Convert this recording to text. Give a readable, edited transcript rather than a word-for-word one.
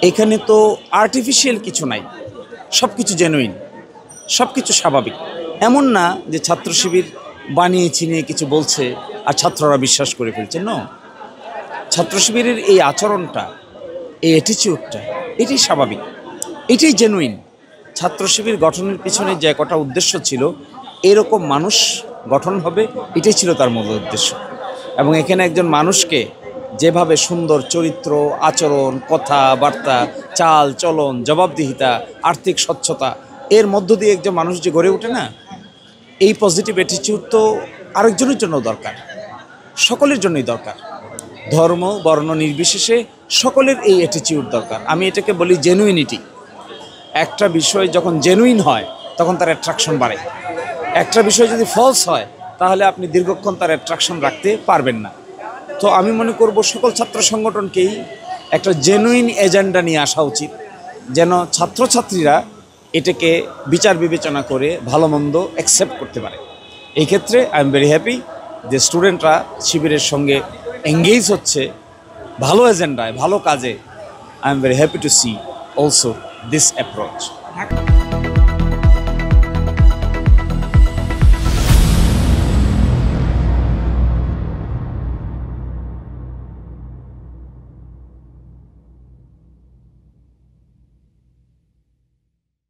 এখানে তো আর্টিফিশিয়াল কিছু নাই, সব কিছু জেনুইন, সব কিছু স্বাভাবিক। এমন না যে ছাত্র শিবির বানিয়ে চিনিয়ে কিছু বলছে আর ছাত্ররা বিশ্বাস করে ফেলছে। নো, ছাত্র শিবিরের এই আচরণটা, এই অ্যাটিচিউডটা, এটাই স্বাভাবিক, এটাই জেনুইন। ছাত্র শিবির গঠনের পিছনে যে কটা উদ্দেশ্য ছিল, এরকম মানুষ গঠন হবে, এটাই ছিল তার মূল উদ্দেশ্য। এবং এখানে একজন মানুষকে যেভাবে সুন্দর চরিত্র, আচরণ, কথাবার্তা, চাল চলন, জবাবদিহিতা, আর্থিক স্বচ্ছতা, এর মধ্য দিয়ে একজন মানুষ যে গড়ে ওঠে না, এই পজিটিভ অ্যাটিটিউড তো আরেকজনের জন্য দরকার, সকলের জন্যই দরকার। ধর্ম বর্ণ নির্বিশেষে সকলের এই অ্যাটিটিউড দরকার। আমি এটাকে বলি জেনুইনিটি। একটা বিষয় যখন জেনুইন হয় তখন তার অ্যাট্রাকশন বাড়ে। একটা বিষয় যদি ফলস হয় তাহলে আপনি দীর্ঘক্ষণ তার অ্যাট্রাকশন রাখতে পারবেন না। তো আমি মনে করব সকল ছাত্র সংগঠনকেই একটা জেনুইন এজেন্ডা নিয়ে আসা উচিত, যেন ছাত্রছাত্রীরা এটাকে বিচার বিবেচনা করে ভালো মন্দ অ্যাকসেপ্ট করতে পারে। এই ক্ষেত্রে আই এম ভেরি হ্যাপি যে স্টুডেন্টরা শিবিরের সঙ্গে এঙ্গেজ হচ্ছে ভালো এজেন্ডায়, ভালো কাজে। I am very happy to see also this approach.